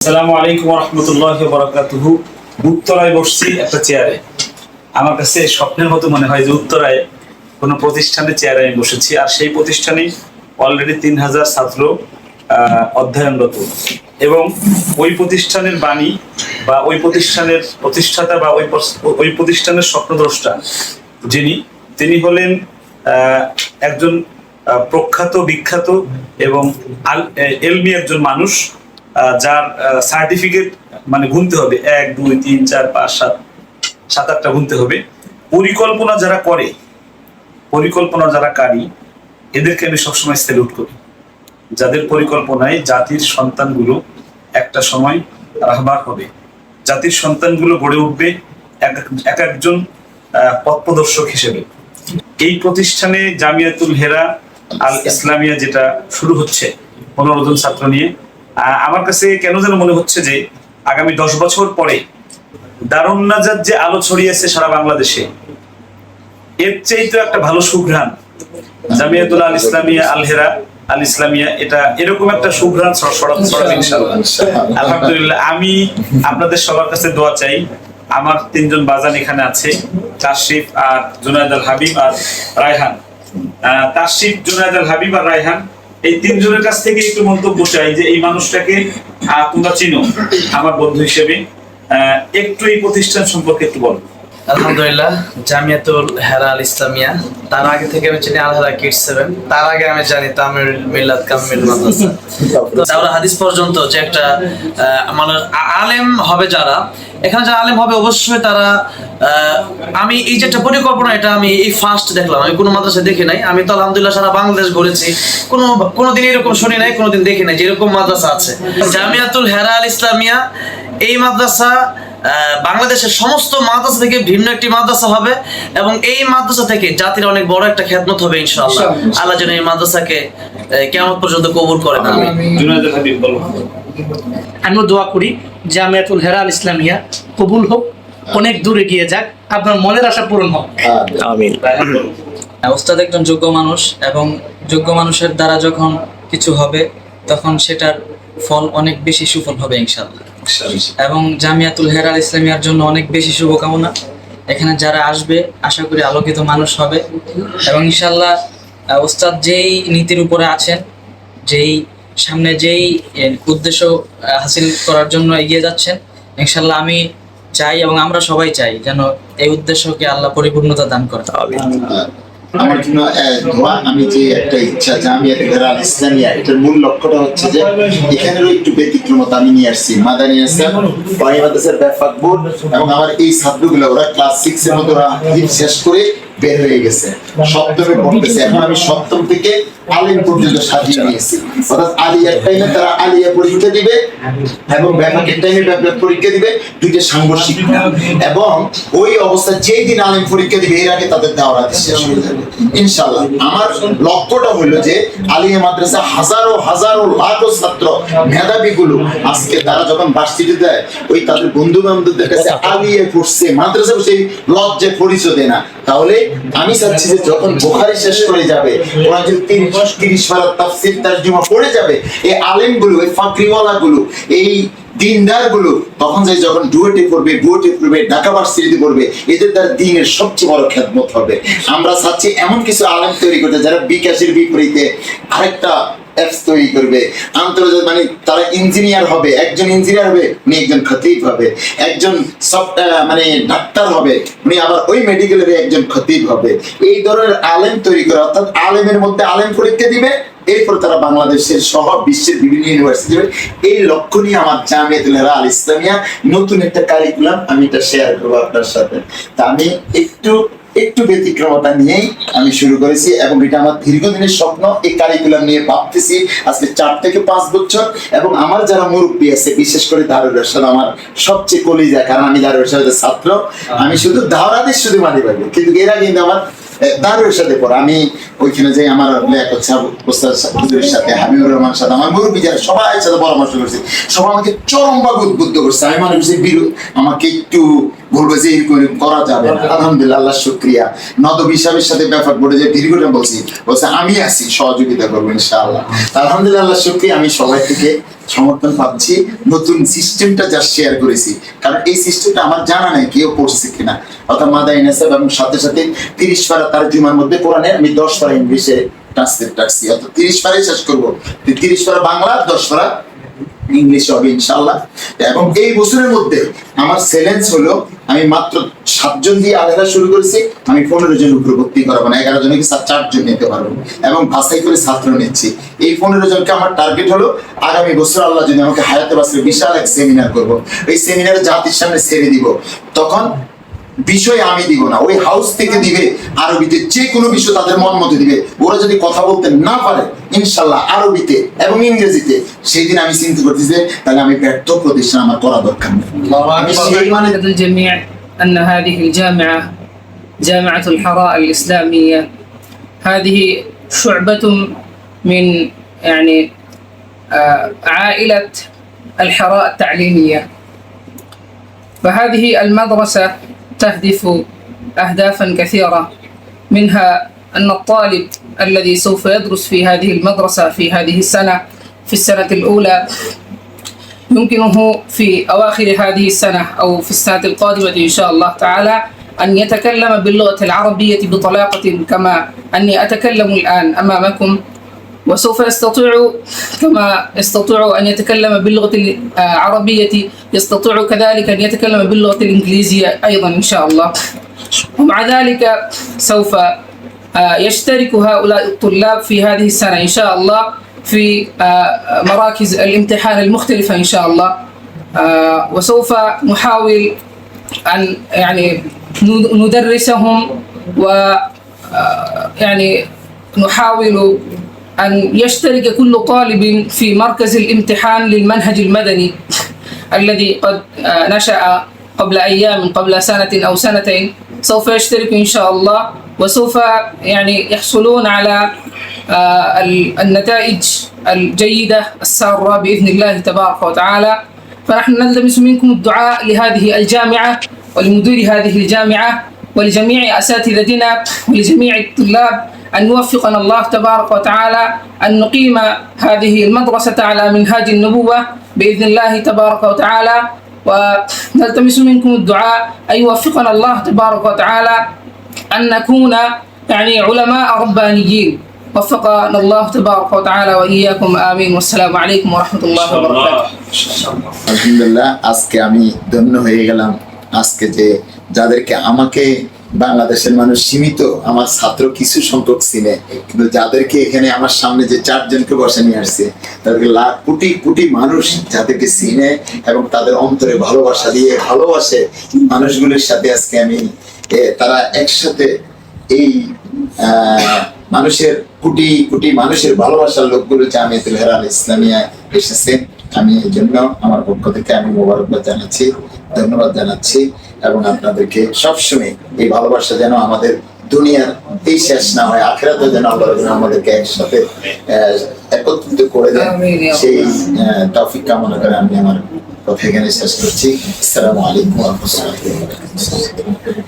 আসসালামু আলাইকুম রহমতুল্লাহ বরাকাতুহু। উত্তরায় বসছি একটা চেয়ারে। আমার কাছে স্বপ্নের মতো মনে হয় যে উত্তরায় কোনো প্রতিষ্ঠানে চেয়ারে আমি বসেছি, আর সেই প্রতিষ্ঠানে অলরেডি 3000 ছাত্র অধ্যয়নরত, এবং ওই প্রতিষ্ঠানের বাণী বা ওই প্রতিষ্ঠানের প্রতিষ্ঠাতা বা ওই প্রতিষ্ঠানের স্বপ্নদ্রষ্টা তিনি হলেন একজন প্রখ্যাত বিখ্যাত এবং এলমি একজন মানুষ, যার সার্টিফিকেট মানে গুনতে হবে 1 2 3 4 5 7 7-8টা গুনতে হবে। পরিকল্পনা যারা কারি, এদেরকে আমি সবসময় স্যালুট করি। যাদের পরিকল্পনায় জাতির সন্তানগুলো একটা সময় রাহবার হবে, জাতির সন্তানগুলো গড়ে উঠবে এক একজন পথপ্রদর্শক হিসেবে। এই প্রতিষ্ঠানে জামিয়াতুল হেরা আল ইসলামিয়া যেটা শুরু হচ্ছে 15 জন ছাত্র নিয়ে, আমার কাছে কেন যেন মনে হচ্ছে যে আগামী 10 বছর পরে দারুন নাজাত যে আলো ছড়িয়েছে সারা বাংলাদেশে, এর চাইতে একটা ভালো সুঘ্রাণ জামিয়াতুল আল ইসলামিয়া আল হেরা আল ইসলামিয়া, এটা এরকম একটা সুঘ্রাণ ছড়াবে ইনশাআল্লাহ। আলহামদুলিল্লাহ, আমি আপনাদের সবার কাছে দোয়া চাই। আমার 3 জন বাজান এখানে আছে, তাশরিফ আর জুনায়েদ আল হাবিব আর রায়হান। তাশরিফ, জুনায়েদ আল হাবিব আর রায়হান, এই 3 জনের কাছ থেকে একটু মন্তব্য চাই যে এই মানুষটাকে তোমরা চিনো আমার বন্ধু হিসেবে, একটু এই প্রতিষ্ঠান সম্পর্কে একটু বলো। আলহামদুলিল্লাহ, জামিয়াতুল হেরা আল ইসলামিয়া, তার আগে থেকে আমি চিনি আল হেরা কিডস 7, তার আগে আমি জানি তামিল মিল্লাত কামিল মাদ্রাসা। তো দাওরা হাদিস পর্যন্ত যে একটা মানে আলেম হবে, যারা এখানে যারা আলেম হবে অবশ্যই তারা, আমি এই যে একটা পরিকল্পনা, এটা আমি এই ফার্স্ট দেখলাম। আমি কোনো মাদ্রাসা দেখি নাই। আমি তো আলহামদুলিল্লাহ সারা বাংলাদেশ ঘুরেছি, কোনোদিন এরকম শুনি নাই, কোনোদিন দেখি নাই যে এরকম মাদ্রাসা আছে। জামিয়াতুল হেরা আল ইসলামিয়া এই মাদ্রাসা বাংলাদেশের সমস্ত মাদ্রাসা থেকে ভিন্ন একটি মাদ্রাসা হবে, এবং এই মাদ্রাসা থেকে জাতির অনেক বড় একটা খেদমত হবে ইনশাআল্লাহ। আল্লাহ যেন এই মাদ্রাসাকে কিয়ামত পর্যন্ত কবুল করেন। আমিও দোয়া করি জামিয়াতুল হেরা আল ইসলামিয়া কবুল হোক, অনেক দূরে গিয়ে যাক, আপনার মনের আশা পূরণ হোক। আমিন। ওস্তাদ একজন যোগ্য মানুষ, এবং যোগ্য মানুষের দ্বারা যখন কিছু হবে তখন সেটার ফল অনেক বেশি সুফল হবে ইনশাআল্লাহ। এবং জামিয়াতুল হেরা আল ইসলামিয়ার জন্য অনেক বেশি শুভকামনা। এখানে যারা আসবে আশা করি আলোকিত মানুষ হবে, এবং ইনশাআল্লাহ ওস্তাদ যেই নীতির উপরে আছেন, সামনে যেই উদ্দেশ্য হাসিল করার জন্য এগিয়ে যাচ্ছেন, ইনশাআল্লাহ আমি চাই এবং আমরা সবাই চাই যেন এই উদ্দেশ্যকে আল্লাহ পরিপূর্ণতা দান করেন। আমার জন্য দোয়া, আমি যে একটা ইচ্ছা জামিয়াতুল হেরা আল ইসলামিয়া, এটার মূল লক্ষ্যটা হচ্ছে যে এখানেরও একটু ব্যতিক্রমতা আমি নিয়ে আসছি। মাদানী ইসলাম মাদ্রাসার ব্যাপক বোর্ড এবং আমার এই ছাত্রগুলো, ওরা ক্লাস 6 এর মতো শেষ করে বের হয়ে গেছে, সপ্তমে পড়তেছে। এখন আমি সপ্তম থেকে আলিম পর্যন্ত সাজিয়ে নিয়েছি। অর্থাৎ আলিয়ার টাইমে তারা আলিয়া পরীক্ষা দিবে এবং ব্যাপকের টাইমে ব্যাপক পরীক্ষা দিবে, দুইটা সাংঘর্ষিক। এবং ওই অবস্থা যেই দিন আলিম পরীক্ষা দিবে এর আগে তাদের দাওরা শেষ হয়ে যাবে ইনশাআল্লাহ। আমার লক্ষ্যটা হলো যে আলিয়া মাদ্রাসা হাজারো হাজারো লাখো ছাত্র মেধাবী গুলো আজকে তারা যখন ভার্সিটি দেয়, ওই তাদের বন্ধু বান্ধবদের কাছে আলিয়া পড়ছে, মাদ্রাসা বসে লজ্জায় পরিচয় দেয় না। তাহলে আমি চাচ্ছি যে যখন বুখারী শেষ করে যাবে, ওরা যদি 30 পারা তাফসীর তরজমা পড়ে যাবে, এই আলেম গুলো, এই ফাকরিওয়ালা গুলো, এই দিনদার গুলো তখন যাই যখন বুয়েটে পড়বে ঢাকা ভার্সিটিতে পড়বে, এদের দ্বারা দ্বীনের সবচেয়ে বড় খেদমত হবে। আমরা চাচ্ছি এমন কিছু আলেম তৈরি করতে যারা বিকাশের বিপরীতে আরেকটা অ্যাপস তৈরি করবে, আন্তর্জাতিক, মানে তারা ইঞ্জিনিয়ার হবে, একজন ইঞ্জিনিয়ার হবে উনি একজন খতিব হবে, একজন মানে ডাক্তার হবে উনি আবার ওই মেডিকেলের একজন খতিব হবে। এই ধরনের আলেম তৈরি করে, অর্থাৎ আলেমের মধ্যে আলেম পরীক্ষা দিবে, এরপর তারা বাংলাদেশের সহ বিশ্বের বিভিন্ন ইউনিভার্সিটি, এই লক্ষ্য নিয়ে আমার জামিয়াতুল হেরা আল ইসলামিয়া নতুন একটা কারিকুলাম আমি এটা শেয়ার করবো আপনার সাথে। তা আমি একটু ব্যতিক্রমতা নিয়েই আমি শুরু করেছি, এবং এটা আমার দীর্ঘদিনের স্বপ্ন। এই কারিকুলাম নিয়ে ভাবতেছি আজকে 4 থেকে 5 বছর। এবং আমার যারা মুরব্বী আছে, বিশেষ করে দারুল ইরশাদ আমার সবচেয়ে কলিজা, কারণ আমি দারুল ইরশাদের ছাত্র। আমি শুধু দাওরা হাদিস শুধু মানি পাবো, কিন্তু এর আগে কিন্তু আমার দারুল সাথে পড়া, আমি ওইখানে যাই, আমার ওস্তাদ হুজুরের সাথে, হাবিবুর রহমান সাথে, আমার মুরব্বী যারা সবাই সাথে পরামর্শ করছি, সবাই আমাকে চরমভাবে উদ্বুদ্ধ করছে। আমি মনে করছি আমাকে একটু বলবো যে এরকম করা যাবে না। আলহামদুলিল্লাহ, আল্লাহ শুকরিয়া, নদবী সাহেবের সাথে ব্যাপক বোর্ডে যে দীর্ঘটা বলছে আমি আছি, সহযোগিতা করবো ইনশাআল্লাহ। আলহামদুলিল্লাহ, আল্লাহ শুকরিয়া, আমি সবাই থেকে সমর্থন পাচ্ছি নতুন সিস্টেমটা যা শেয়ার করেছি, কারণ এই সিস্টেমটা আমার জানা নাই কেউ পড়ছে কিনা। অর্থাৎ মাদানী নেসাব এবং সাথে সাথে 30 পারা তার জুমার মধ্যে কোরআনের আমি 10 পারা ইংলিশে ট্রান্সলেট রাখছি, অর্থাৎ 30 পারাই শেষ করবো, 30 পারা বাংলা 10 পারা ইংলিশ হবে ইনশাআল্লাহ। এবং এই বছরের মধ্যে আমার চ্যালেঞ্জ হলো আমি মাত্র 7 জন দিয়ে আলাদা শুরু করেছি, আমি 15 জন উপরে ভর্তি করাবো না, 11 জনকে 4 জন নিতে পারবো এবং বাছাই করে ছাত্র নিচ্ছি। এই 15 জনকে আমার টার্গেট হলো আগামী বছর আল্লাহ যদি আমাকে হায়াতে বাঁচলে বিশাল এক সেমিনার করবো, এই সেমিনারে জাতির সামনে ছেড়ে দিব। তখন বিষয় আমি দিব না, ওই হাউস থেকে দিবে আরবিতে, যে কোনো বিষয় তাদের মন মতো দিবে। ওরা যদি কথা বলতে না পারে ইনশাল্লাহ আরবিতে এবং ইংরেজিতে, সেই দিন আমি চিন্তা করতেছি তাহলে আমি ব্যর্থ প্রতিষ্ঠান আমার করা দরকার নেই। আমি সেই মানে الجميع أن هذه الجامعة جامعة الحراء الإسلامية هذه شعبة من يعني عائلة الحراء التعليمية. فهذه المدرسة تهدف أهدافا كثيرة، منها أن الطالب الذي سوف يدرس في هذه المدرسة في هذه السنة، في السنة الأولى، يمكنه في أواخر هذه السنة أو في السنة القادمة إن شاء الله تعالى أن يتكلم باللغة العربية بطلاقة كما أني أتكلم الآن أمامكم، وسوف يستطيع كما يستطيع أن يتكلم باللغة العربية يستطيع كذلك أن يتكلم باللغة الإنجليزية أيضا إن شاء الله. ومع ذلك سوف يشترك هؤلاء الطلاب في هذه السنة إن شاء الله في مراكز الامتحان المختلفة إن شاء الله، وسوف نحاول أن يعني ندرسهم و يعني نحاول أن يشترك كل طالب في مركز الامتحان للمنهج المدني الذي قد نشأ قبل أيام، قبل سنة أو سنتين، سوف يشترك إن شاء الله، وسوف يعني يحصلون على النتائج الجيدة السارة بإذن الله تبارك وتعالى. فنحن نلتمس منكم الدعاء لهذه الجامعة ولمدير هذه الجامعة ولجميع أساتذتنا ولجميع الطلاب أن يوفقنا الله تبارك وتعالى أن نقيم هذه المدرسة على منهاج النبوة بإذن الله تبارك وتعالى، ونلتمس منكم الدعاء أن يوفقنا الله تبارك وتعالى أن نكون يعني علماء ربانيين. وفقنا الله تبارك وتعالى وإياكم آمين، والسلام عليكم ورحمة الله وبركاته. আলহামদুলিল্লাহ, আজকে আমি ধন্য হয়ে গেলাম। আজকে যে যাদেরকে আমাকে বাংলাদেশের মানুষ সীমিত আমার ছাত্র কিছু সংখ্যক চিনে, কিন্তু যাদেরকে এখানে আমার সামনে যে 4 জনকে বসে নিয়ে আসছে তাদেরকে লাখ কোটি কোটি মানুষ যাদেরকে চিনে এবং তাদের অন্তরে ভালোবাসা দিয়ে ভালোবাসে, মানুষগুলোর সাথে আজকে আমি তারা একসাথে এই মানুষের কোটি কোটি মানুষের ভালোবাসার লোকগুলো জামিয়াতুল হেরা আল ইসলামিয়া এসেছে। আমি এই জন্য আমার পক্ষ থেকে আমি মোবারকবাদ জানাচ্ছি, ধন্যবাদ জানাচ্ছি এবং আপনাদেরকে সবসময় এই ভালোবাসা যেন আমাদের দুনিয়ার এই শেষ না হয়, আখিরাতে যেন আল্লাহ আমাদেরকে একসাথে একত্রিত করে দেন, সেই তৌফিক কামনা করে আমি আমার কথা এখানে শেষ করছি। আসসালামু আলাইকুম ওয়া রাহমাতুল্লাহি ওয়া বারাকাতুহু।